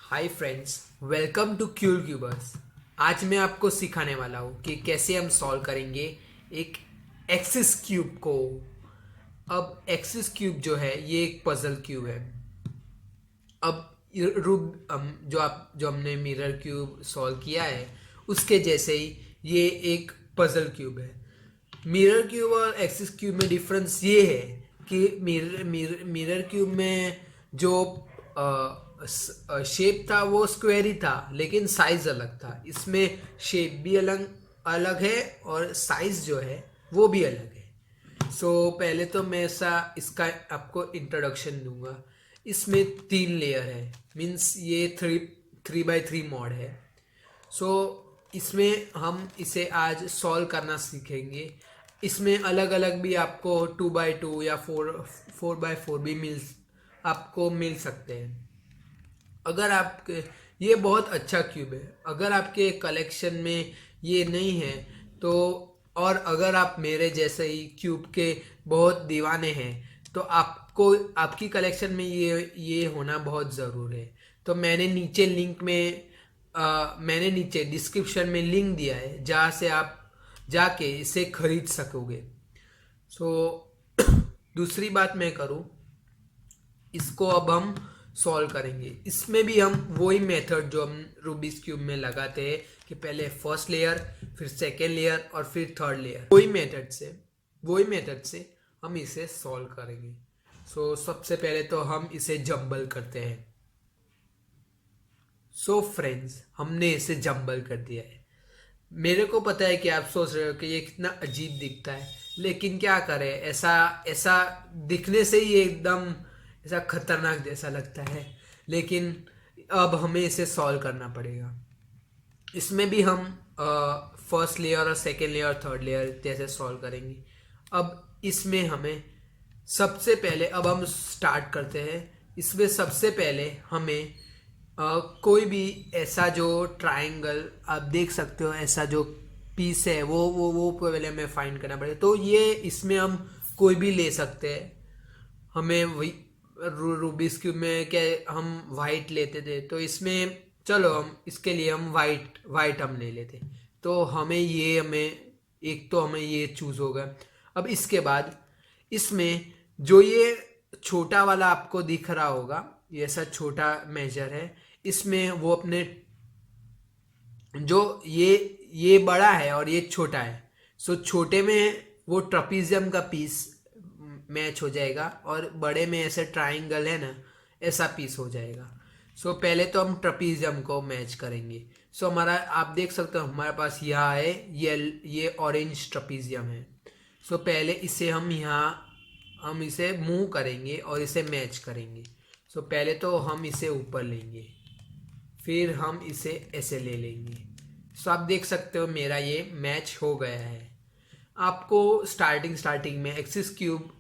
Hi friends, welcome to cure cubers. आज मैं आपको सिखाने वाला हूँ कि कैसे हम सॉल्व करेंगे एक एक्सिस क्यूब को। अब एक्सिस क्यूब जो है ये एक पजल क्यूब है। अब रूब जो हमने मिरर क्यूब सॉल्व किया है उसके जैसे ही ये एक पजल क्यूब है। मिरर क्यूब और एक्सिस क्यूब में डिफरेंस ये है कि मिरर क्यूब में जो शेप था वो स्क्वायर ही था, लेकिन साइज अलग था। इसमें शेप भी अलग अलग है और साइज जो है वो भी अलग है। पहले तो मैं ऐसा इसका आपको इंट्रोडक्शन दूंगा। इसमें 3 लेयर है, मीन्स ये 3x3 मॉड है। सो इसमें हम इसे आज सॉल्व करना सीखेंगे। इसमें अलग अलग भी आपको 2x2 या 4x4 भी आपको मिल सकते हैं। अगर आपके ये बहुत अच्छा क्यूब है। अगर आपके कलेक्शन में ये नहीं है तो, और अगर आप मेरे जैसे ही क्यूब के बहुत दीवाने हैं तो आपको आपकी कलेक्शन में ये होना बहुत ज़रूर है। तो मैंने नीचे डिस्क्रिप्शन में लिंक दिया है जहाँ से आप जाके इसे खरीद सकोगे। सो दूसरी बात मैं करूँ, इसको अब हम सॉल्व करेंगे। इसमें भी हम वही मेथड जो हम रूबिक्स क्यूब में लगाते हैं कि पहले फर्स्ट लेयर, फिर सेकेंड लेयर और फिर थर्ड लेयर, वही मेथड से हम इसे सॉल्व करेंगे। सबसे पहले तो हम इसे जंबल करते हैं। फ्रेंड्स, हमने इसे जंबल कर दिया है। मेरे को पता है कि आप सोच रहे हो कि ये कितना अजीब दिखता है, लेकिन क्या करें, ऐसा ऐसा दिखने से ही एकदम ऐसा खतरनाक जैसा लगता है। लेकिन अब हमें इसे सॉल्व करना पड़ेगा। इसमें भी हम फर्स्ट लेयर और सेकेंड लेयर और थर्ड लेयर जैसे सॉल्व करेंगे। अब इसमें हमें सबसे पहले, अब हम स्टार्ट करते हैं। इसमें सबसे पहले हमें कोई भी ऐसा जो ट्रायंगल आप देख सकते हो, ऐसा जो पीस है वो पहले हमें फाइंड करना पड़ेगा। तो ये इसमें हम कोई भी ले सकते हैं। हमें वही रूबिक्स क्यूब में क्या हम वाइट लेते थे, तो इसमें चलो हम इसके लिए हम वाइट वाइट हम ले लेते। तो हमें ये चूज होगा। अब इसके बाद इसमें जो ये छोटा वाला आपको दिख रहा होगा, ये ऐसा छोटा मेजर है। इसमें वो अपने जो ये बड़ा है और ये छोटा है, छोटे में वो ट्रपीजियम का पीस मैच हो जाएगा और बड़े में ऐसे ट्रायंगल है ना, ऐसा पीस हो जाएगा। पहले तो हम ट्रपीजियम को मैच करेंगे। हमारा आप देख सकते हो हमारे पास यहाँ है ये ऑरेंज ट्रपीजियम है। पहले इसे हम इसे मूव करेंगे और इसे मैच करेंगे। पहले तो हम इसे ऊपर लेंगे, फिर हम इसे ऐसे ले लेंगे। आप देख सकते हो मेरा ये मैच हो गया है। आपको स्टार्टिंग में एक्सिस क्यूब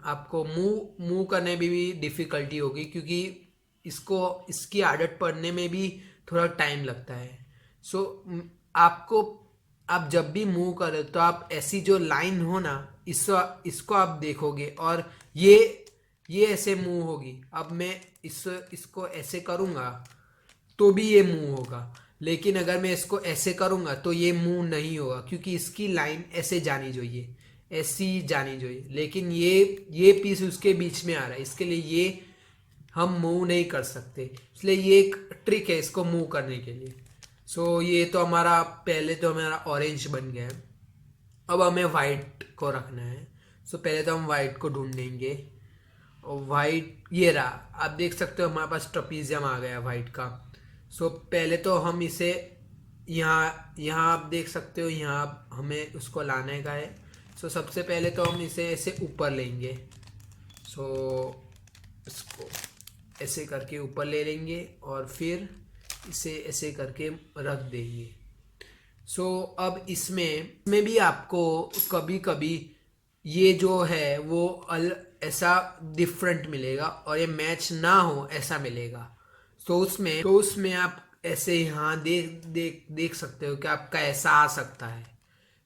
आपको मूव करने में भी डिफ़िकल्टी होगी, क्योंकि इसकी आदत पड़ने में भी थोड़ा टाइम लगता है। सो आपको आप जब भी मूव करें तो आप ऐसी जो लाइन हो ना, इसको आप देखोगे और ये ऐसे मूव होगी। अब मैं इसको ऐसे करूँगा तो भी ये मूव होगा, लेकिन अगर मैं इसको ऐसे करूँगा तो ये मूव नहीं होगा, क्योंकि इसकी लाइन ऐसे जानी चाहिए, लेकिन ये पीस उसके बीच में आ रहा है, इसके लिए ये हम मूव नहीं कर सकते। इसलिए ये एक ट्रिक है इसको मूव करने के लिए। ये तो पहले तो हमारा ऑरेंज बन गया है। अब हमें वाइट को रखना है। पहले तो हम वाइट को ढूंढेंगे और वाइट ये रहा। आप देख सकते हो हमारे पास ट्रपीजियम आ गया वाइट का। पहले तो हम इसे यहाँ आप देख सकते हो, यहाँ हमें उसको लाने का है। सबसे पहले तो हम इसे ऐसे ऊपर लेंगे। इसको ऐसे करके ऊपर ले लेंगे और फिर इसे ऐसे करके रख देंगे। अब इसमें भी आपको कभी कभी ये जो है वो ऐसा डिफरेंट मिलेगा और ये मैच ना हो ऐसा मिलेगा। उसमें आप ऐसे यहाँ देख सकते हो कि आपका ऐसा आ सकता है।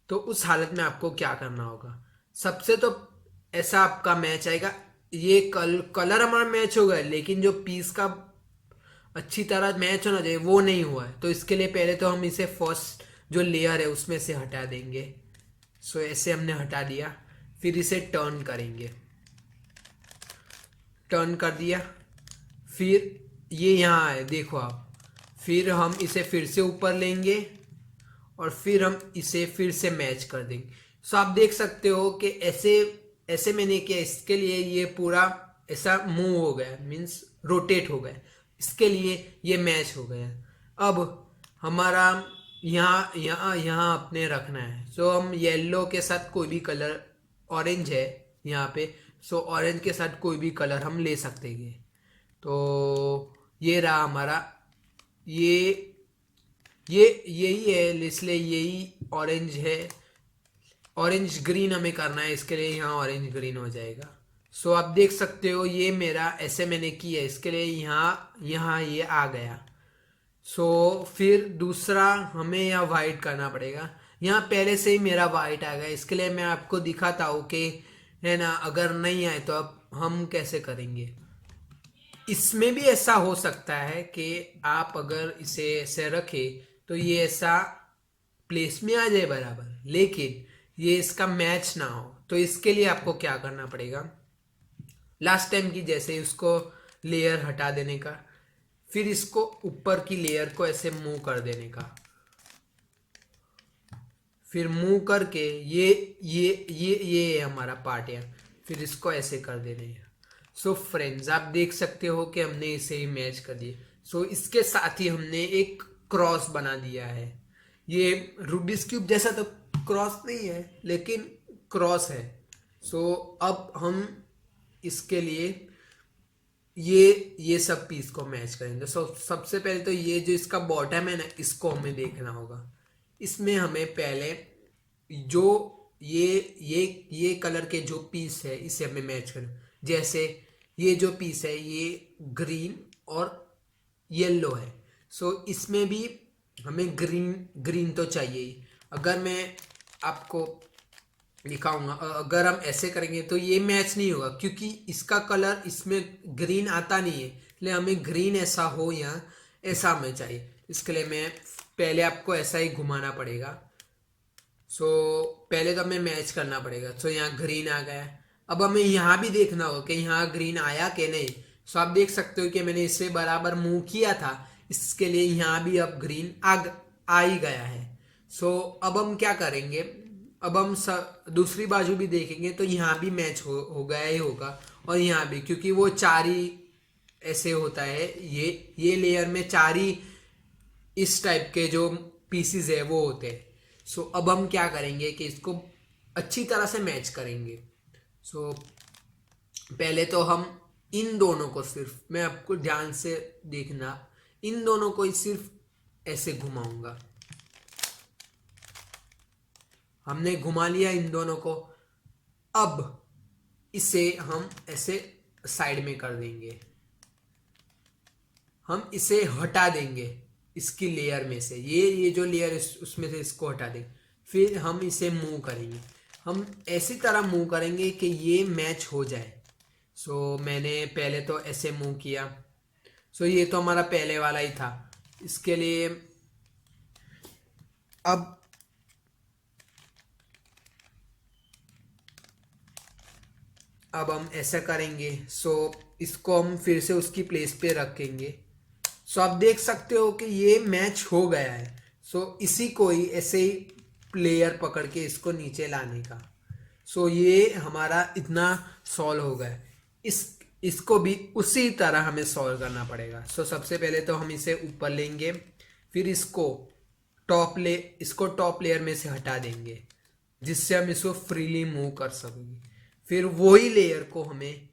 तो उस हालत में आपको क्या करना होगा, सबसे तो ऐसा आपका मैच आएगा। ये कलर हमारा मैच होगा, लेकिन जो पीस का अच्छी तरह मैच होना चाहिए, वो नहीं हुआ है। तो इसके लिए पहले तो हम इसे फर्स्ट जो लेयर है उसमें से हटा देंगे। सो ऐसे हमने हटा दिया, फिर इसे टर्न करेंगे, टर्न कर दिया, फिर ये यहाँ है देखो आप। फिर हम इसे फिर से ऊपर लेंगे और फिर हम इसे फिर से मैच कर देंगे। सो आप देख सकते हो कि ऐसे ऐसे मैंने किया, इसके लिए ये पूरा ऐसा मूव हो गया, मीन्स रोटेट हो गया, इसके लिए ये मैच हो गया। अब हमारा यहाँ यहाँ यहाँ अपने रखना है। सो हम येलो के साथ कोई भी कलर, ऑरेंज है यहाँ पे, सो ऑरेंज के साथ कोई भी कलर हम ले सकते हैं। तो ये रहा हमारा, ये यही है, इसलिए यही ऑरेंज है। ऑरेंज ग्रीन हमें करना है, इसके लिए यहाँ ऑरेंज ग्रीन हो जाएगा। सो आप देख सकते हो ये मेरा ऐसे मैंने किया, इसके लिए यहाँ यहाँ ये आ गया। सो फिर दूसरा हमें यहाँ वाइट करना पड़ेगा। यहाँ पहले से ही मेरा वाइट आ गया, इसके लिए मैं आपको दिखाता हूँ कि है ना, अगर नहीं आए तो अब हम कैसे करेंगे। इसमें भी ऐसा हो सकता है कि आप अगर इसे ऐसे रखें तो ये ऐसा प्लेस में आ जाए बराबर, लेकिन ये इसका मैच ना हो। तो इसके लिए आपको क्या करना पड़ेगा, लास्ट टाइम की जैसे उसको लेयर हटा देने का, फिर इसको ऊपर की लेयर को ऐसे मूव कर देने का, फिर मूव करके ये है हमारा पार्ट है, फिर इसको ऐसे कर देने हैं। सो फ्रेंड्स आप देख सकते हो कि हमने इसे ही मैच कर दिया। सो इसके साथ ही हमने एक क्रॉस बना दिया है। ये रूबिक्स क्यूब जैसा तो क्रॉस नहीं है, लेकिन क्रॉस है। सो अब हम इसके लिए ये सब पीस को मैच करेंगे। सो सबसे पहले तो ये जो इसका बॉटम है ना, इसको हमें देखना होगा। इसमें हमें पहले जो ये कलर के जो पीस है इसे हमें मैच करना। जैसे ये जो पीस है ये ग्रीन और येलो है, सो इसमें भी हमें ग्रीन तो चाहिए ही। अगर मैं आपको दिखाऊंगा, अगर हम ऐसे करेंगे तो ये मैच नहीं होगा, क्योंकि इसका कलर इसमें ग्रीन आता नहीं है, इसलिए हमें ग्रीन ऐसा हो या ऐसा हमें चाहिए। इसके लिए मैं पहले आपको ऐसा ही घुमाना पड़ेगा। सो पहले तो हमें मैच करना पड़ेगा। सो यहाँ ग्रीन आ गया, अब हमें यहाँ भी देखना होगा कि यहाँ ग्रीन आया कि नहीं। सो आप देख सकते हो कि मैंने इससे बराबर मूव किया था, इसके लिए यहाँ भी अब ग्रीन आ ही गया है। सो अब हम क्या करेंगे, अब हम दूसरी बाजू भी देखेंगे तो यहाँ भी मैच हो गया ही होगा, और यहाँ भी, क्योंकि वो चार ही ऐसे होता है, ये लेयर में चार ही इस टाइप के जो पीसीज है वो होते हैं। सो अब हम क्या करेंगे कि इसको अच्छी तरह से मैच करेंगे। सो पहले तो हम इन दोनों को सिर्फ, मैं आपको ध्यान से देखना, इन दोनों को सिर्फ ऐसे घुमाऊंगा। हमने घुमा लिया इन दोनों को। अब इसे हम ऐसे साइड में कर देंगे, हम इसे हटा देंगे इसकी लेयर में से, ये जो लेयर उसमें से इसको हटा देंगे। फिर हम इसे मूव करेंगे, हम ऐसी तरह मूव करेंगे कि ये मैच हो जाए। सो मैंने पहले तो ऐसे मूव किया। सो ये तो हमारा पहले वाला ही था। इसके लिए अब हम ऐसा करेंगे। सो इसको हम फिर से उसकी प्लेस पे रखेंगे। सो आप देख सकते हो कि ये मैच हो गया है। सो इसी को ही ऐसे ही प्लेयर पकड़ के इसको नीचे लाने का। सो ये हमारा इतना सॉल्व हो गया। इसको भी उसी तरह हमें सॉल्व करना पड़ेगा। सो सबसे पहले तो हम इसे ऊपर लेंगे, फिर इसको टॉप लेयर में से हटा देंगे, जिससे हम इसको फ्रीली मूव कर सकेंगे। फिर वही लेयर को हमें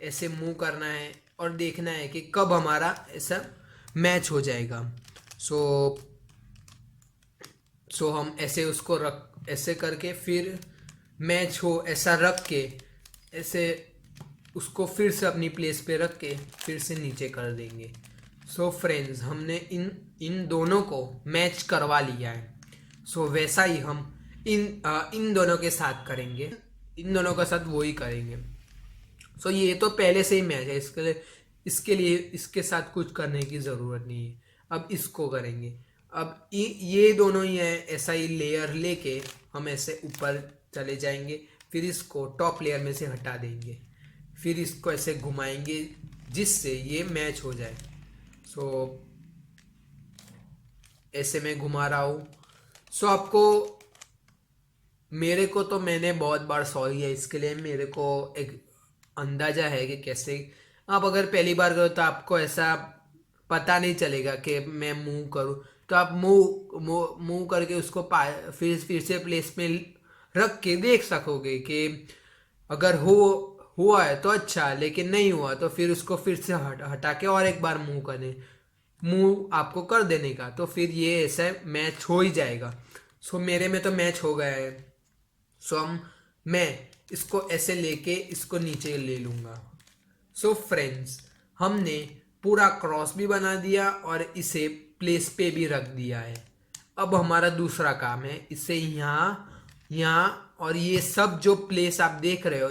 ऐसे मूव करना है और देखना है कि कब हमारा ऐसा मैच हो जाएगा। सो हम ऐसे उसको ऐसे करके फिर मैच हो ऐसा रख के, ऐसे उसको फिर से अपनी प्लेस पे रख के फिर से नीचे कर देंगे। सो फ्रेंड्स हमने इन दोनों को मैच करवा लिया है। सो वैसा ही हम इन दोनों के साथ करेंगे, इन दोनों के साथ वही करेंगे। सो ये तो पहले से ही मैच है, इसके लिए इसके साथ कुछ करने की ज़रूरत नहीं है। अब इसको करेंगे। अब ये दोनों ही है, ऐसा ही लेयर लेके हम ऐसे ऊपर चले जाएंगे, फिर इसको टॉप लेयर में से हटा देंगे, फिर इसको ऐसे घुमाएंगे जिससे ये मैच हो जाए। सो ऐसे मैं घुमा रहा हूँ। सो आपको, मेरे को तो मैंने बहुत बार सॉल्व किया, इसके लिए मेरे को एक अंदाजा है कि कैसे। आप अगर पहली बार करो तो आपको ऐसा पता नहीं चलेगा कि मैं मूव करूँ, तो आप मूव मूव मूव करके उसको फिर से प्लेस में रख के देख सकोगे कि अगर हुआ है तो अच्छा, लेकिन नहीं हुआ तो फिर उसको फिर से हटा के और एक बार मूव आपको कर देने का, तो फिर ये ऐसा मैच हो ही जाएगा। सो मेरे में तो मैच हो गया है। सो मैं इसको ऐसे लेके इसको नीचे ले लूँगा। सो फ्रेंड्स, हमने पूरा क्रॉस भी बना दिया और इसे प्लेस पे भी रख दिया है। अब हमारा दूसरा काम है, इसे यहाँ और ये सब जो प्लेस आप देख रहे हो,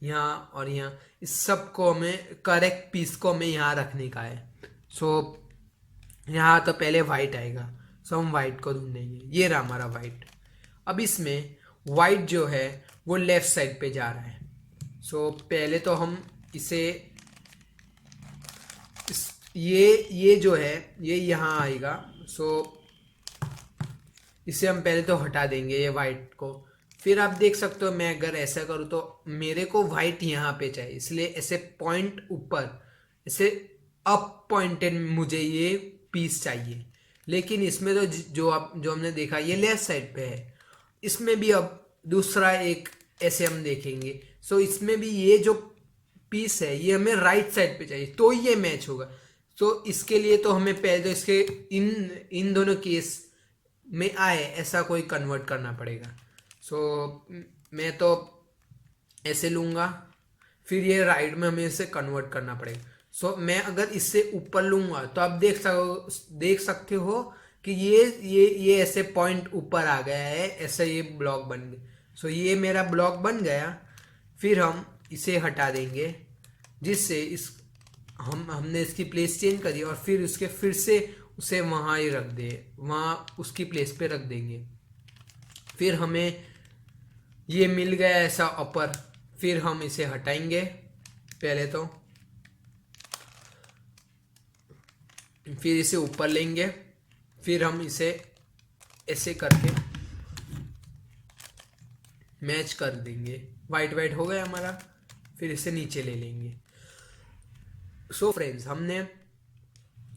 यहाँ और यहाँ, इस सब को हमें करेक्ट पीस को हमें यहाँ रखने का है। सो यहाँ तो पहले वाइट आएगा, सो हम वाइट को ढूंढेंगे। ये रहा हमारा वाइट। अब इसमें वाइट जो है वो लेफ्ट साइड पे जा रहा है। सो पहले तो हम इसे ये जो है ये यहाँ आएगा। सो इसे हम पहले तो हटा देंगे ये वाइट को। फिर आप देख सकते हो, मैं अगर ऐसा करूँ तो मेरे को वाइट यहाँ पे चाहिए, इसलिए ऐसे पॉइंट ऊपर, ऐसे अप पॉइंटेड मुझे ये पीस चाहिए। लेकिन इसमें तो जो हमने देखा ये लेफ्ट साइड पे है। इसमें भी अब दूसरा एक ऐसे हम देखेंगे। सो इसमें भी ये जो पीस है ये हमें राइट साइड पे चाहिए, तो ये मैच होगा। सो इसके लिए तो हमें पहले तो इसके इन दोनों केस में आए ऐसा कोई कन्वर्ट करना पड़ेगा। सो मैं तो ऐसे लूँगा, फिर ये राइट में हमें इसे कन्वर्ट करना पड़ेगा। सो मैं अगर इससे ऊपर लूँगा तो आप देख सकते हो कि ये ऐसे पॉइंट ऊपर आ गया है, ऐसे ये ब्लॉक बन गया। सो ये मेरा ब्लॉक बन गया। फिर हम इसे हटा देंगे, जिससे हमने इसकी प्लेस चेंज करी और फिर फिर से उसे वहाँ ही रख दे, वहाँ उसकी प्लेस पे रख देंगे। फिर हमें ये मिल गया ऐसा अपर। फिर हम इसे हटाएंगे पहले तो, फिर इसे ऊपर लेंगे, फिर हम इसे ऐसे करके मैच कर देंगे। वाइट हो गया हमारा। फिर इसे नीचे ले लेंगे। सो फ्रेंड्स, हमने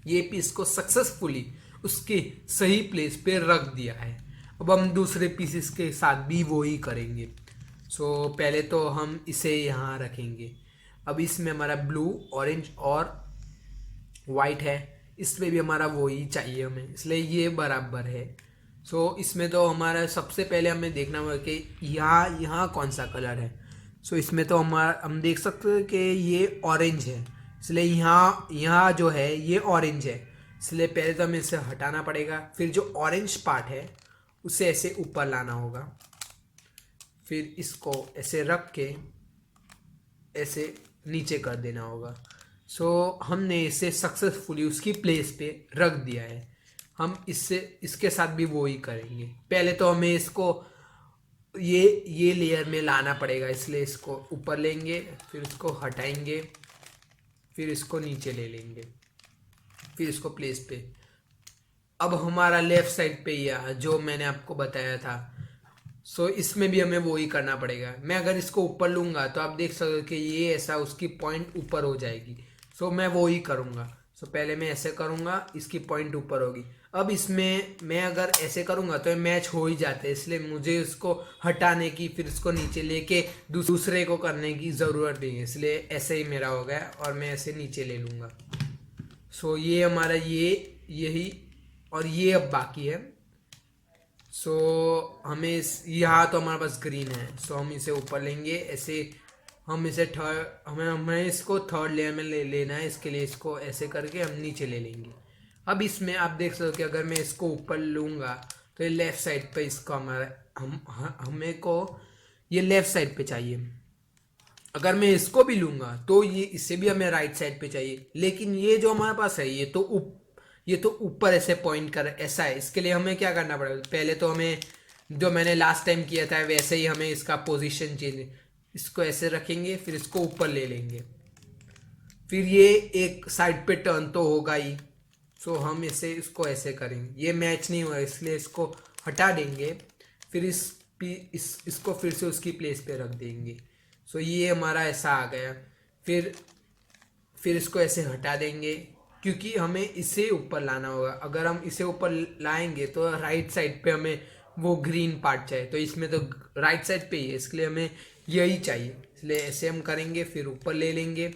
ये पीस को सक्सेसफुली उसके सही प्लेस पे रख दिया है। अब हम दूसरे पीसेस के साथ भी वो ही करेंगे। सो पहले तो हम इसे यहाँ रखेंगे। अब इसमें हमारा ब्लू, ऑरेंज और वाइट है, इसमें भी हमारा वो ही चाहिए हमें, इसलिए ये बराबर है। सो इसमें तो हमारा सबसे पहले हमें देखना होगा कि यहाँ कौन सा कलर है। सो इसमें तो हम देख सकते हैं कि ये ऑरेंज है, इसलिए यहाँ जो है ये ऑरेंज है, इसलिए पहले तो हमें इसे हटाना पड़ेगा। फिर जो ऑरेंज पार्ट है उसे ऐसे ऊपर लाना होगा, फिर इसको ऐसे रख के ऐसे नीचे कर देना होगा। सो हमने इसे सक्सेसफुली उसकी प्लेस पे रख दिया है। हम इसके साथ भी वो ही करेंगे। पहले तो हमें इसको ये लेयर में लाना पड़ेगा, इसलिए इसको ऊपर लेंगे, फिर इसको हटाएंगे, फिर इसको नीचे ले लेंगे, फिर इसको प्लेस पे। अब हमारा लेफ्ट साइड पे ही जो मैंने आपको बताया था। सो इसमें भी हमें वो ही करना पड़ेगा। मैं अगर इसको ऊपर लूँगा तो आप देख सकते हो कि ये ऐसा उसकी पॉइंट ऊपर हो जाएगी। सो मैं वो ही करूँगा। सो पहले मैं ऐसे करूँगा, इसकी पॉइंट ऊपर होगी। अब इसमें मैं अगर ऐसे करूँगा तो ये मैच हो ही जाते हैं, इसलिए मुझे इसको हटाने की, फिर इसको नीचे लेके दूसरे को करने की ज़रूरत नहीं है, इसलिए ऐसे ही मेरा हो गया और मैं ऐसे नीचे ले लूँगा। सो ये हमारा यही और ये अब बाकी है। सो हमें यहाँ तो हमारे पास ग्रीन है, सो हम इसे ऊपर लेंगे ऐसे। हम इसे हमें इसको थर्ड लेयर में लेना है, इसके लिए इसको ऐसे करके हम नीचे ले लेंगे। अब इसमें आप देख सकते हो कि अगर मैं इसको ऊपर लूँगा तो ये लेफ़्ट साइड पे इसको हमें को ये लेफ़्ट साइड पे चाहिए। अगर मैं इसको भी लूंगा तो ये इससे भी हमें राइट साइड पे चाहिए, लेकिन ये जो हमारे पास है ये तो ऊपर ऐसे पॉइंट कर ऐसा है। इसके लिए हमें क्या करना पड़ेगा, पहले तो हमें जो मैंने लास्ट टाइम किया था वैसे ही हमें इसका पोजीशन चेंज, इसको ऐसे रखेंगे फिर इसको ऊपर ले लेंगे, फिर ये एक साइड पे टर्न तो होगा ही। सो हम इसे इसको ऐसे करेंगे, ये मैच नहीं हुआ इसलिए इसको हटा देंगे, फिर इसको फिर से उसकी प्लेस पे रख देंगे। सो ये हमारा ऐसा आ गया। फिर इसको ऐसे हटा देंगे क्योंकि हमें इसे ऊपर लाना होगा। अगर हम इसे ऊपर लाएंगे तो राइट साइड पे हमें वो ग्रीन पार्ट चाहिए, तो इसमें तो राइट साइड पे ही है इसलिए हमें यही चाहिए, इसलिए ऐसे हम करेंगे फिर ऊपर ले लेंगे,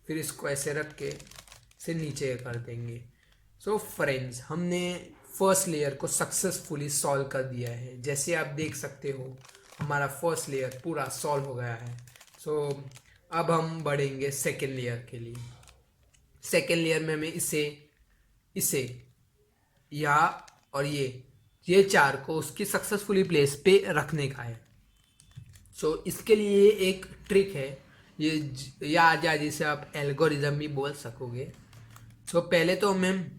फिर इसको ऐसे रख के इसे नीचे कर देंगे। सो फ्रेंड्स, हमने फर्स्ट लेयर को सक्सेसफुली सॉल्व कर दिया है। जैसे आप देख सकते हो हमारा फर्स्ट लेयर पूरा सॉल्व हो गया है। सो अब हम बढ़ेंगे सेकेंड लेयर के लिए। सेकेंड लेयर में हमें इसे यहाँ और ये चार को उसकी सक्सेसफुली प्लेस पे रखने का है। सो इसके लिए एक ट्रिक है, ये या जिसे आप एल्गोरिज्म भी बोल सकोगे। सो पहले तो हमें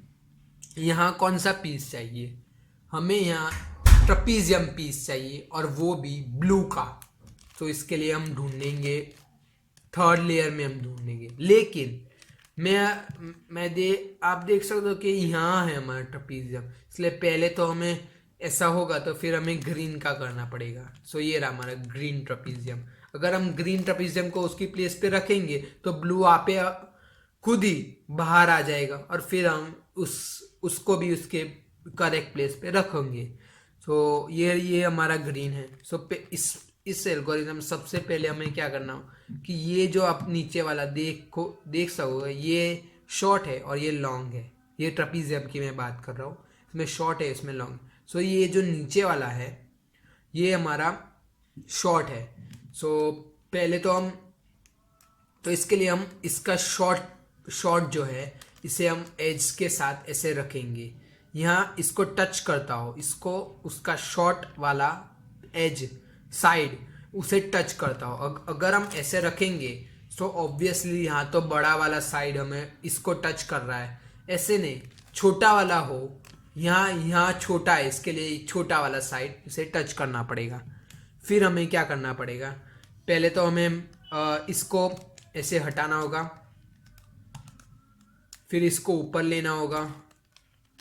यहाँ कौन सा पीस चाहिए, हमें यहाँ ट्रपीजियम पीस चाहिए और वो भी ब्लू का। तो इसके लिए हम ढूंढेंगे थर्ड लेयर में हम ढूंढेंगे, लेकिन आप देख सकते हो कि यहाँ है हमारा ट्रपीजियम, इसलिए पहले तो हमें ऐसा होगा तो फिर हमें ग्रीन का करना पड़ेगा। सो ये रहा हमारा ग्रीन ट्रपीजियम। अगर हम ग्रीन ट्रपीजियम को उसकी प्लेस पे रखेंगे तो ब्लू आप खुद ही बाहर आ जाएगा और फिर हम उसको भी उसके करेक्ट प्लेस पे रखेंगे। सो ये हमारा ग्रीन है। सो इस एल्गोरिथम सबसे पहले हमें क्या करना हो कि ये जो आप नीचे वाला देख सकोगे, ये शॉर्ट है और ये लॉन्ग है। ये ट्रपीजियम की मैं बात कर रहा हूँ, इसमें शॉर्ट है इसमें लॉन्ग। सो ये जो नीचे वाला है ये हमारा शॉर्ट है। सो पहले तो इसके लिए हम इसका शॉर्ट जो है इसे हम एज के साथ ऐसे रखेंगे, यहाँ इसको टच करता हो, इसको उसका शॉर्ट वाला एज साइड उसे टच करता हो। अगर हम ऐसे रखेंगे तो ऑब्वियसली यहाँ तो बड़ा वाला साइड हमें इसको टच कर रहा है, ऐसे नहीं छोटा वाला हो, यहाँ छोटा है इसके लिए छोटा वाला साइड इसे टच करना पड़ेगा। फिर हमें क्या करना पड़ेगा, पहले तो हमें इसको ऐसे हटाना होगा, फिर इसको ऊपर लेना होगा,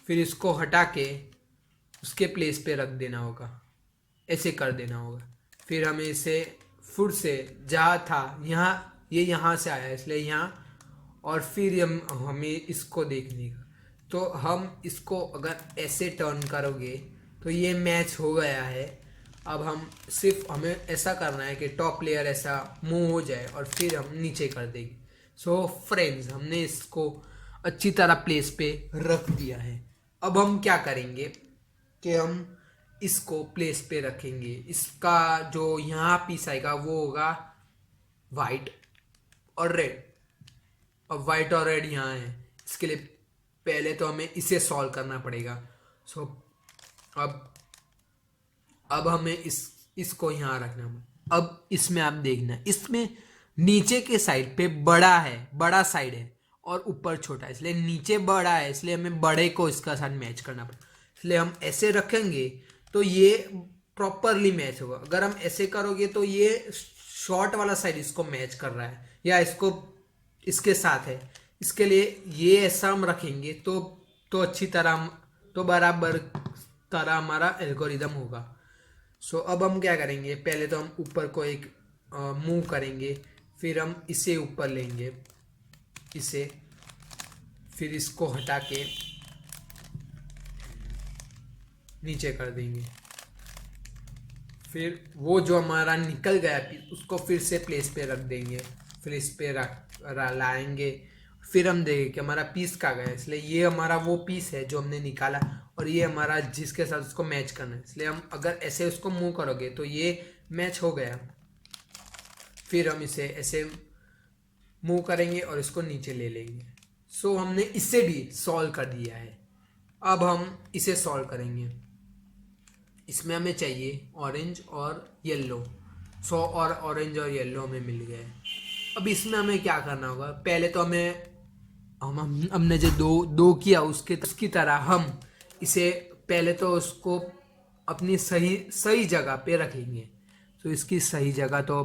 फिर इसको हटा के उसके प्लेस पे रख देना होगा, ऐसे कर देना होगा। फिर हमें इसे फिर से जहाँ था यहाँ से आया इसलिए यहाँ, और फिर हमें इसको देखने का, तो हम इसको अगर ऐसे टर्न करोगे तो ये मैच हो गया है। अब हमें ऐसा करना है कि टॉप लेयर ऐसा मूव हो जाए और फिर हम नीचे कर देंगे। सो फ्रेंड्स, हमने इसको अच्छी तरह प्लेस पे रख दिया है। अब हम क्या करेंगे कि हम इसको प्लेस पे रखेंगे। इसका जो यहाँ पीस आएगा वो होगा वाइट और रेड, अब वाइट और रेड यहाँ है। इसके लिए पहले तो हमें इसे सॉल्व करना पड़ेगा। सो अब हमें इसको यहाँ रखना है। अब इसमें आप देखना, इसमें नीचे के साइड पे बड़ा साइड है और ऊपर छोटा है, इसलिए नीचे बड़ा है इसलिए हमें बड़े को इसका साथ मैच करना पड़ेगा। इसलिए हम ऐसे रखेंगे तो ये प्रॉपरली मैच होगा। अगर हम ऐसे करोगे तो ये शॉर्ट वाला साइड इसको मैच कर रहा है या इसके साथ है, इसके लिए ये ऐसा हम रखेंगे तो अच्छी तरह तो बराबर तरह हमारा एल्गोरिदम होगा। सो अब हम क्या करेंगे, पहले तो हम ऊपर को एक मूव करेंगे, फिर हम इसे ऊपर लेंगे इसे, फिर इसको हटा के नीचे कर देंगे, फिर वो जो हमारा निकल गया पीस उसको फिर से प्लेस पे रख देंगे, फिर इस पे लाएंगे, फिर हम देखेंगे कि हमारा पीस कहाँ गया। इसलिए ये हमारा वो पीस है जो हमने निकाला और ये हमारा जिसके साथ उसको मैच करना है, इसलिए हम अगर ऐसे उसको मूव करोगे तो ये मैच हो गया। फिर हम इसे ऐसे मूव करेंगे और इसको नीचे ले लेंगे। सो हमने इसे भी सॉल्व कर दिया है। अब हम इसे सॉल्व करेंगे। इसमें हमें चाहिए ऑरेंज और येलो। सो और ऑरेंज और येलो हमें मिल गए। अब इसमें हमें क्या करना होगा, पहले तो हमने जो दो किया उसकी तरह हम इसे पहले तो उसको अपनी सही सही जगह पे रखेंगे। तो इसकी सही जगह तो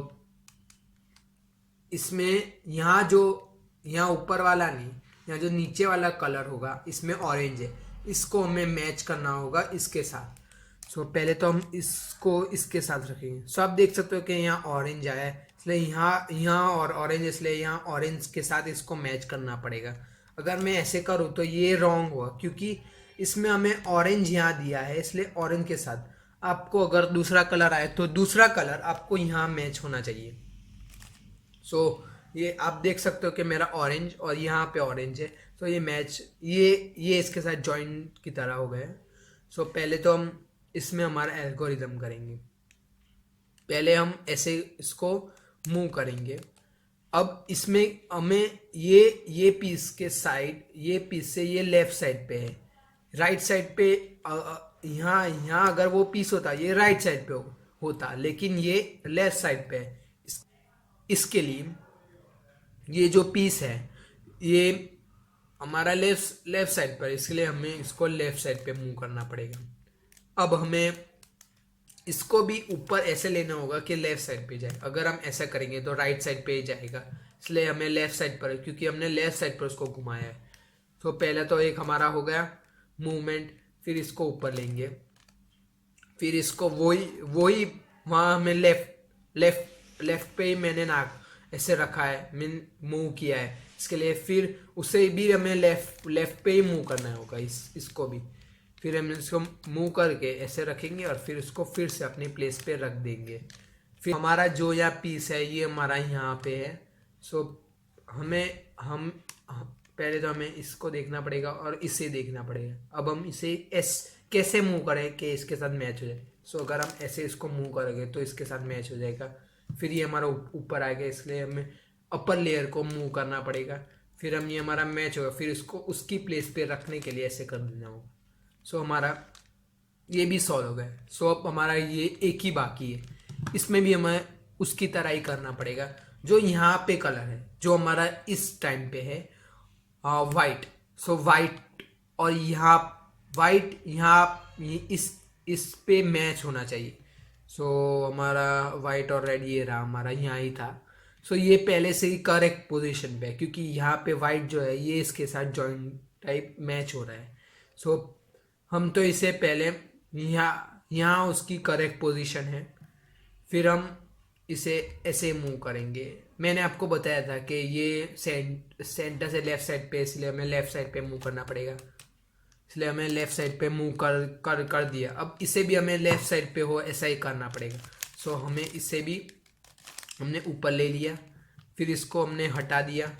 इसमें यहाँ ऊपर वाला नहीं, यहाँ जो नीचे वाला कलर होगा इसमें ऑरेंज है, इसको हमें मैच करना होगा इसके साथ। सो पहले तो हम इसको इसके साथ रखेंगे। सो आप देख सकते हो कि यहाँ ऑरेंज आया है, इसलिए यहाँ और ऑरेंज, इसलिए यहाँ ऑरेंज के साथ इसको मैच करना पड़ेगा। अगर मैं ऐसे करूँ तो ये रॉन्ग हुआ, क्योंकि इसमें हमें ऑरेंज यहाँ दिया है, इसलिए ऑरेंज के साथ आपको अगर दूसरा कलर आए तो दूसरा कलर आपको यहाँ मैच होना चाहिए। सो ये आप देख सकते हो कि मेरा ऑरेंज और यहाँ पे ऑरेंज है, तो ये मैच ये इसके साथ जॉइंट की तरह हो गए। सो पहले तो हम इसमें हमारा एल्गोरिदम करेंगे। पहले हम ऐसे इसको मूव करेंगे। अब इसमें हमें ये पीस के साइड, ये पीस से ये लेफ्ट साइड पे है, राइट साइड पे यहाँ अगर वो पीस होता ये राइट साइड पे होता, लेकिन ये लेफ्ट साइड पे है। इसके लिए ये जो पीस है ये हमारा लेफ्ट साइड पर, इसके लिए हमें इसको लेफ्ट साइड पे मूव करना पड़ेगा। अब हमें इसको भी ऊपर ऐसे लेना होगा कि लेफ्ट साइड पे जाए। अगर हम ऐसा करेंगे तो राइट साइड पे ही जाएगा, इसलिए हमें लेफ्ट साइड पर, क्योंकि हमने लेफ्ट साइड पर उसको घुमाया है। तो पहले तो एक हमारा हो गया मूवमेंट, फिर इसको ऊपर लेंगे, फिर इसको वही वहाँ हमें लेफ्ट पे ही मैंने नाक ऐसे रखा है, मैंने मूव किया है इसके लिए, फिर उसे भी हमें लेफ्ट पे ही मूव करना होगा इसको भी। फिर हम इसको मूव करके ऐसे रखेंगे और फिर उसको फिर से अपनी प्लेस पे रख देंगे। फिर हमारा जो यहाँ पीस है ये हमारा यहाँ पे है। सो हम पहले तो हमें इसको देखना पड़ेगा और इसे देखना पड़ेगा। अब हम इसे कैसे मूव करें कि इसके साथ मैच हो जाए। सो अगर हम ऐसे इसको मूव करेंगे तो इसके साथ मैच हो जाएगा, फिर ये हमारा ऊपर आएगा, इसलिए हमें अपर लेयर को मूव करना पड़ेगा। फिर हम ये हमारा मैच होगा, फिर इसको उसकी प्लेस पे रखने के लिए ऐसे कर देना होगा। सो हमारा ये भी सॉल्व हो गया। सो अब हमारा ये एक ही बाकी है, इसमें भी हमें उसकी तरह ही करना पड़ेगा। जो यहाँ पे कलर है जो हमारा इस टाइम पे है वाइट, सो वाइट और यहाँ वाइट यहाँ इस पे मैच होना चाहिए। सो हमारा वाइट और रेड ये रहा हमारा यहाँ ही था। सो ये पहले से ही करेक्ट पोजीशन पे है, क्योंकि यहाँ पे वाइट जो है ये इसके साथ जॉइंट टाइप मैच हो रहा है। सो हम तो इसे पहले यहाँ उसकी करेक्ट पोजीशन है, फिर हम इसे ऐसे मूव करेंगे। मैंने आपको बताया था कि ये सेंटर से लेफ्ट साइड पे, इसलिए हमें लेफ्ट साइड पे मूव करना पड़ेगा, इसलिए हमें लेफ्ट साइड पे मूव कर दिया। अब इसे भी हमें लेफ्ट साइड पे हो ऐसा ही करना पड़ेगा। सो हमें इसे भी हमने ऊपर ले लिया, फिर इसको हमने हटा दिया,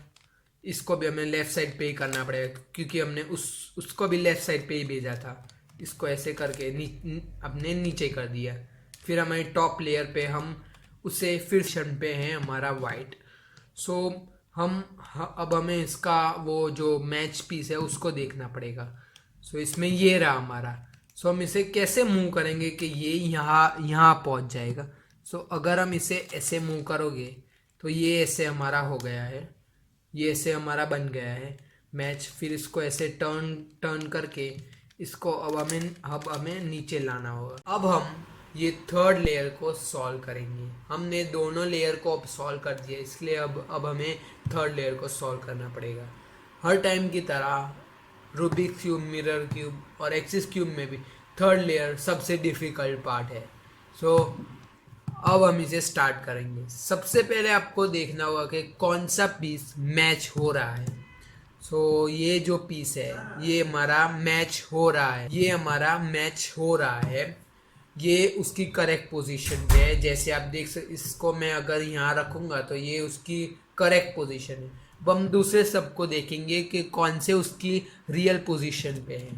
इसको भी हमें लेफ्ट साइड पे ही करना पड़ेगा, क्योंकि हमने उसको भी लेफ्ट साइड पे ही भेजा था। इसको ऐसे करके अपने नीचे कर दिया। फिर हमारी टॉप लेयर पे हम उसे फिर शन पे है हमारा वाइट। सो अब हमें इसका वो जो मैच पीस है उसको देखना पड़ेगा। सो इसमें ये रहा हमारा। सो हम इसे कैसे मूव करेंगे कि ये यहाँ पहुँच जाएगा। सो अगर हम इसे ऐसे मूव करोगे तो ये ऐसे हमारा हो गया है, ये ऐसे हमारा बन गया है मैच। फिर इसको ऐसे टर्न करके इसको अब हमें नीचे लाना होगा। अब हम ये थर्ड लेयर को सॉल्व करेंगे। हमने दोनों लेयर को अब सॉल्व कर दिया, इसलिए अब हमें थर्ड लेयर को सॉल्व करना पड़ेगा। हर टाइम की तरह रूबिक क्यूब, मिरर क्यूब और एक्सिस क्यूब में भी थर्ड लेयर सबसे डिफ़िकल्ट पार्ट है। सो अब हम इसे स्टार्ट करेंगे। सबसे पहले आपको देखना होगा कि कौन सा पीस मैच हो रहा है। सो ये जो पीस है ये हमारा मैच हो रहा है, ये हमारा मैच हो रहा है, ये उसकी करेक्ट पोजीशन पे है। जैसे आप देख सकते, इसको मैं अगर यहाँ रखूँगा तो ये उसकी करेक्ट पोजीशन है। अब हम दूसरे सबको देखेंगे कि कौन से उसकी रियल पोजीशन पे है।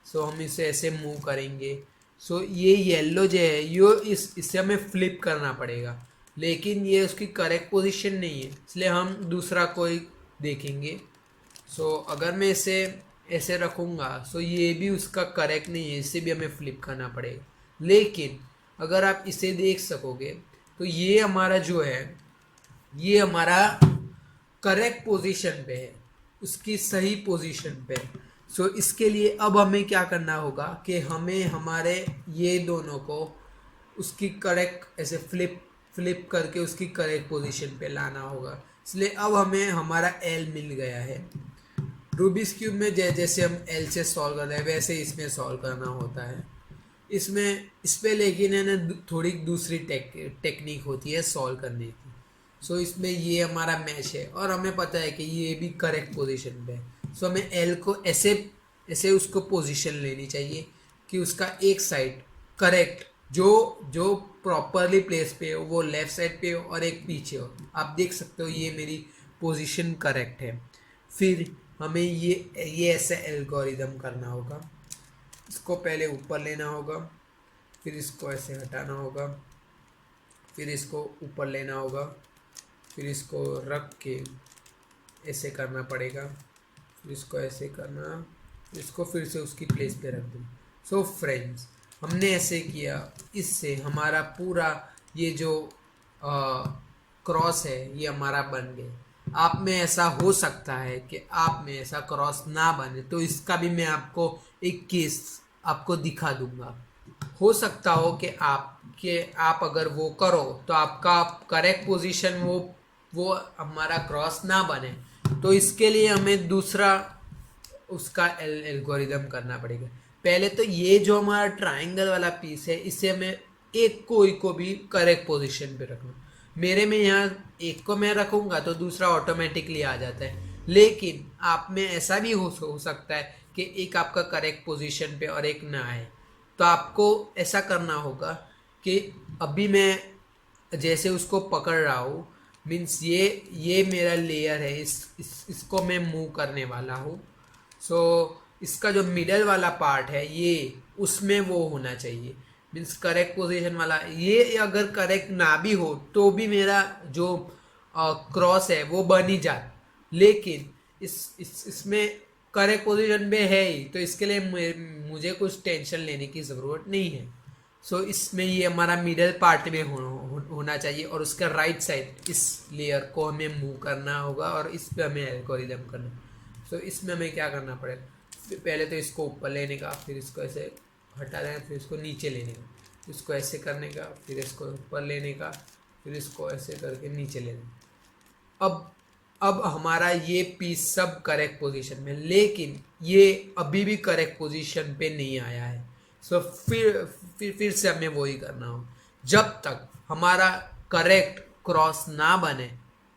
सो हम इसे ऐसे मूव करेंगे। सो ये येलो जो है इससे हमें फ्लिप करना पड़ेगा, लेकिन ये उसकी करेक्ट पोजीशन नहीं है, इसलिए हम दूसरा कोई देखेंगे। सो अगर मैं इसे ऐसे रखूँगा सो ये भी उसका करेक्ट नहीं है, इसे भी हमें फ्लिप करना पड़ेगा। लेकिन अगर आप इसे देख सकोगे तो ये हमारा जो है ये हमारा करेक्ट पोजीशन पे है, उसकी सही पोजीशन पे है। सो इसके लिए अब हमें क्या करना होगा कि हमें हमारे ये दोनों को उसकी करेक्ट ऐसे फ्लिप करके उसकी करेक्ट पोजीशन पे लाना होगा। इसलिए अब हमें हमारा एल मिल गया है। रूबिक्स क्यूब में जैसे हम एल से सॉल्व कर रहे हैं वैसे इसमें सॉल्व करना होता है। इसमें इस पे लेकिन है ना थोड़ी दूसरी टेक्निक होती है सॉल्व करने की। सो इसमें ये हमारा मैच है और हमें पता है कि ये भी करेक्ट पोजीशन पे है। सो हमें एल को ऐसे ऐसे उसको पोजीशन लेनी चाहिए कि उसका एक साइड करेक्ट जो जो प्रॉपरली प्लेस पे हो वो लेफ्ट साइड पे हो और एक पीछे हो। आप देख सकते हो ये मेरी पोजीशन करेक्ट है। फिर हमें ये ऐसा एल्गोरिदम करना होगा। इसको पहले ऊपर लेना होगा, फिर इसको ऐसे हटाना होगा, फिर इसको ऊपर लेना होगा, फिर इसको रख के ऐसे करना पड़ेगा, फिर इसको ऐसे करना, इसको फिर से उसकी प्लेस पे रख दूँ। सो फ्रेंड्स, हमने ऐसे किया, इससे हमारा पूरा ये जो क्रॉस है ये हमारा बन गया। आप में ऐसा हो सकता है कि आप में ऐसा क्रॉस ना बने, तो इसका भी मैं आपको एक केस आपको दिखा दूंगा। हो सकता हो कि आप अगर वो करो तो आपका करेक्ट पोजीशन वो हमारा क्रॉस ना बने, तो इसके लिए हमें दूसरा उसका एल्गोरिदम करना पड़ेगा। पहले तो ये जो हमारा ट्राइंगल वाला पीस है इसे हमें एक कोई को भी करेक्ट पोजीशन पे रखना। मेरे में यहाँ एक को मैं रखूँगा तो दूसरा ऑटोमेटिकली आ जाता है, लेकिन आप में ऐसा भी हो सकता है कि एक आपका करेक्ट पोजीशन पे और एक ना आए। तो आपको ऐसा करना होगा कि अभी मैं जैसे उसको पकड़ रहा हूँ, मीन्स ये मेरा लेयर है, इसको मैं मूव करने वाला हूँ। सो इसका जो मिडल वाला पार्ट है ये उसमें वो होना चाहिए, मीन्स करेक्ट पोजीशन वाला। ये अगर करेक्ट ना भी हो तो भी मेरा जो क्रॉस है वो बन ही जाता, लेकिन इसमें करेक्ट पोजीशन पे है ही, तो इसके लिए मुझे कुछ टेंशन लेने की ज़रूरत नहीं है। सो इसमें ये हमारा मिडल पार्ट में होना चाहिए और उसका राइट साइड इस लेयर को हमें मूव करना होगा और इस पे हमें एल्गोरिदम करना। सो इसमें हमें क्या करना पड़ेगा, पहले तो इसको ऊपर लेने का, फिर इसको ऐसे हटा देना, फिर इसको नीचे लेने का, इसको ऐसे करने का, फिर इसको ऊपर लेने का, फिर इसको ऐसे करके नीचे लेना। अब हमारा ये पीस सब करेक्ट पोजीशन में, लेकिन ये अभी भी करेक्ट पोजीशन पे नहीं आया है। सो फिर से हमें वही करना हो। जब तक हमारा करेक्ट क्रॉस ना बने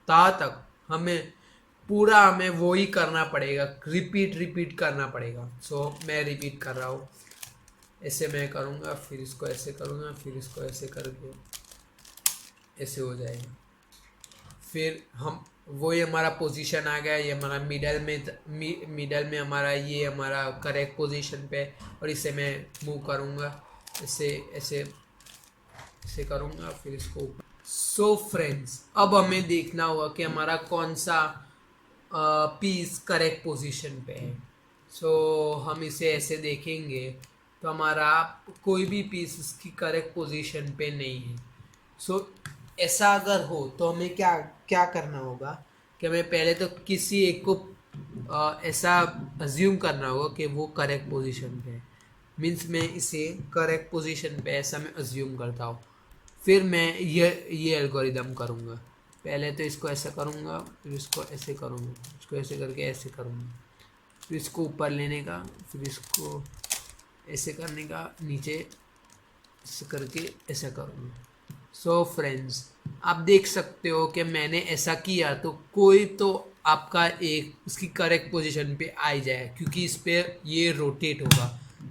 तक हमें वही करना पड़ेगा, रिपीट करना पड़ेगा। सो मैं रिपीट कर रहा हूँ, ऐसे मैं करूँगा, फिर इसको ऐसे करूँगा, फिर इसको ऐसे करके ऐसे हो जाएगा। फिर हम वही हमारा पोजीशन आ गया, ये हमारा मिडल में हमारा ये हमारा करेक्ट पोजीशन पे, और इसे मैं मूव करूँगा, ऐसे ऐसे ऐसे करूँगा, फिर इसको। सो फ्रेंड्स, अब हमें देखना होगा कि हमारा कौन सा पीस करेक्ट पोजीशन पे है। सो हम इसे ऐसे देखेंगे तो हमारा कोई भी पीस इसकी करेक्ट पोजीशन पे नहीं है। सो ऐसा अगर हो तो हमें क्या क्या करना होगा कि हमें पहले तो किसी एक को ऐसा अज्यूम करना होगा कि वो करेक्ट पोजीशन पे है। मीन्स मैं इसे करेक्ट पोजीशन पे ऐसा मैं अज्यूम करता हूँ, फिर मैं ये एल्गोरिदम करूँगा। पहले तो इसको ऐसा करूँगा, फिर इसको ऐसे करूँगा, इसको ऐसे करके ऐसे करूँगा, फिर इसको ऊपर लेने का, फिर इसको ऐसे करने का, नीचे ऐसे करके ऐसा करूँगा। सो फ्रेंड्स, आप देख सकते हो कि मैंने ऐसा किया तो कोई तो आपका एक उसकी करेक्ट पोजीशन पे आ जाए, क्योंकि इस पे ये रोटेट होगा।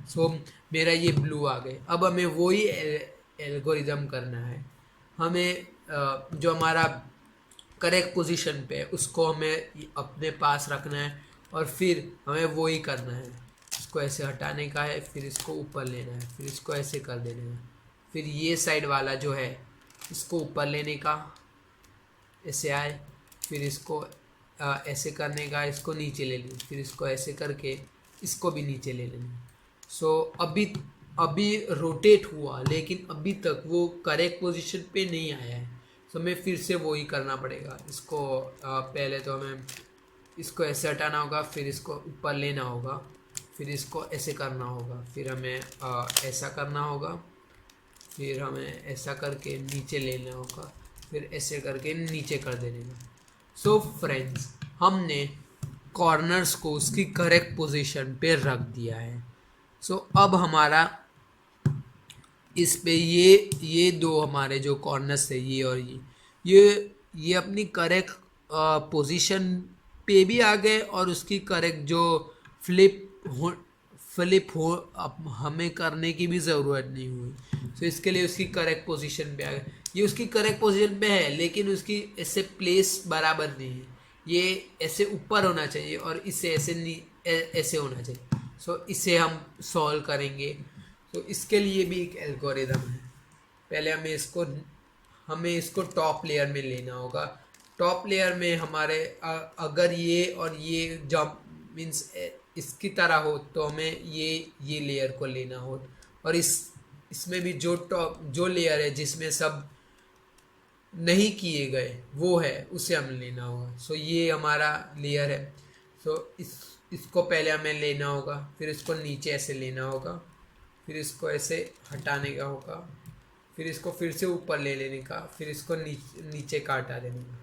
सो मेरा ये ब्लू आ गए। अब हमें वही एल्गोरिदम करना है। हमें जो हमारा करेक्ट पोजीशन पे है उसको हमें अपने पास रखना है और फिर हमें वही करना है। इसको ऐसे हटाने का है, फिर इसको ऊपर लेना है, फिर इसको ऐसे कर देना है, फिर ये साइड वाला जो है इसको ऊपर लेने का, ऐसे आए, फिर इसको ऐसे करने का, इसको नीचे ले लें, फिर इसको ऐसे करके इसको भी नीचे ले लेना। सो अभी रोटेट हुआ, लेकिन अभी तक वो करेक्ट पोजीशन पे नहीं आया है। तो हमें फिर से वो ही करना पड़ेगा। इसको पहले तो हमें इसको ऐसे हटाना होगा, फिर इसको ऊपर लेना होगा, फिर इसको ऐसे करना होगा, फिर हमें ऐसा करना होगा, फिर हमें ऐसा करके नीचे लेना होगा, फिर ऐसे करके नीचे कर देने का। सो फ्रेंड्स, हमने कॉर्नर्स को उसकी करेक्ट पोजीशन पे रख दिया है। सो अब हमारा इस पे ये दो हमारे जो कॉर्नर्स है, ये और ये अपनी करेक्ट पोजीशन पे भी आ गए, और उसकी करेक्ट जो फ्लिप हो अब हमें करने की भी ज़रूरत नहीं हुई। तो इसके लिए उसकी करेक्ट पोजीशन पे आ गए। ये उसकी करेक्ट पोजीशन पे है, लेकिन उसकी ऐसे प्लेस बराबर नहीं है। ये ऐसे ऊपर होना चाहिए और इसे ऐसे होना चाहिए। सो इसे हम सॉल्व करेंगे। तो इसके लिए भी एक एल्गोरिदम है। पहले हमें इसको टॉप लेयर में लेना होगा। टॉप लेयर में हमारे अगर ये और ये जंप मीन्स इसकी तरह हो, तो हमें ये लेयर को लेना हो, और इसमें भी जो लेयर है जिसमें सब नहीं किए गए वो है, उसे हमें लेना होगा। सो ये हमारा लेयर है। सो इसको पहले हमें लेना होगा, फिर इसको नीचे ऐसे लेना होगा, फिर इसको ऐसे हटाने का होगा, फिर इसको फिर से ऊपर ले लेने का, फिर इसको नीचे का हटा देने का,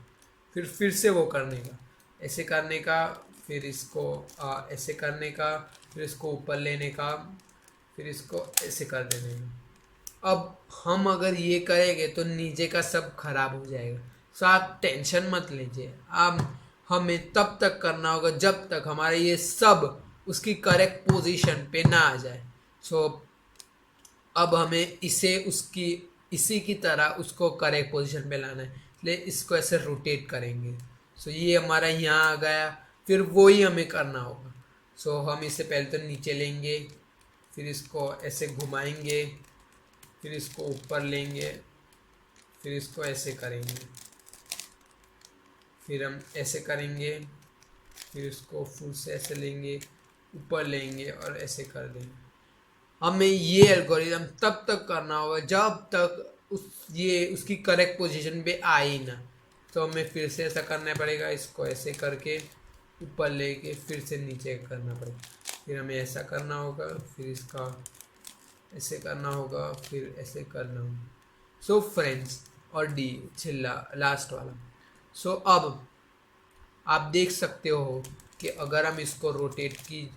फिर से वो करने का, ऐसे करने का, फिर इसको ऐसे करने का, फिर इसको ऊपर लेने का, फिर इसको ऐसे कर देने का। अब हम अगर ये करेंगे तो नीचे का सब खराब हो जाएगा। सो आप टेंशन मत लीजिए। अब हमें तब तक करना होगा जब तक हमारे ये सब उसकी करेक्ट पोजीशन पे ना आ जाए। सो अब हमें इसी की तरह उसको करेक्ट पोजीशन पे लाना है, इसलिए इसको ऐसे रोटेट करेंगे। सो ये हमारा यहाँ आ गया, फिर वो ही हमें करना होगा। सो हम इसे पहले तो नीचे लेंगे, फिर इसको ऐसे घुमाएंगे, फिर इसको ऊपर लेंगे, फिर इसको ऐसे करेंगे, फिर हम ऐसे करेंगे, फिर इसको फिर से ऐसे लेंगे, ऊपर लेंगे और ऐसे कर देंगे। हमें ये एल्गोरिदम तब तक करना होगा जब तक उसकी करेक्ट पोजीशन पे आए ही ना। तो हमें फिर से ऐसा करना पड़ेगा, इसको ऐसे करके ऊपर लेके फिर से नीचे करना पड़ेगा, फिर हमें ऐसा करना होगा, फिर इसका ऐसे करना होगा, फिर ऐसे करना होगा। सो फ्रेंड्स, और डी छिल्ला लास्ट वाला। सो अब आप देख सकते हो कि अगर हम इसको रोटेट की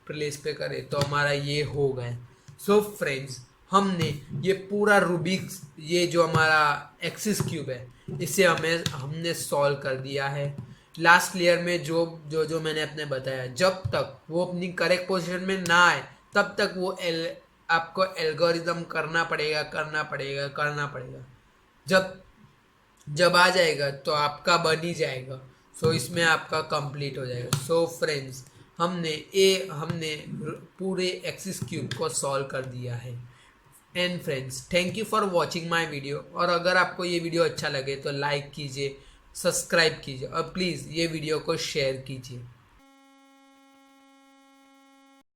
प्लेस पे करें तो हमारा ये हो गया। सो फ्रेंड्स, हमने ये पूरा रूबिक्स, ये जो हमारा एक्सिस क्यूब है, इसे हमने सॉल्व कर दिया है। लास्ट लेयर में जो मैंने अपने बताया, जब तक वो अपनी करेक्ट पोजीशन में ना आए तब तक वो आपको एल्गोरिदम करना पड़ेगा। जब आ जाएगा तो आपका बन ही जाएगा। सो इसमें आपका कंप्लीट हो जाएगा। सो फ्रेंड्स, हमने पूरे एक्सिस क्यूब को सॉल्व कर दिया है। And friends, thank you for watching my video. और अगर आपको ये वीडियो अच्छा लगे तो लाइक कीजिए, सब्सक्राइब कीजिए और प्लीज़ ये वीडियो को शेयर कीजिए।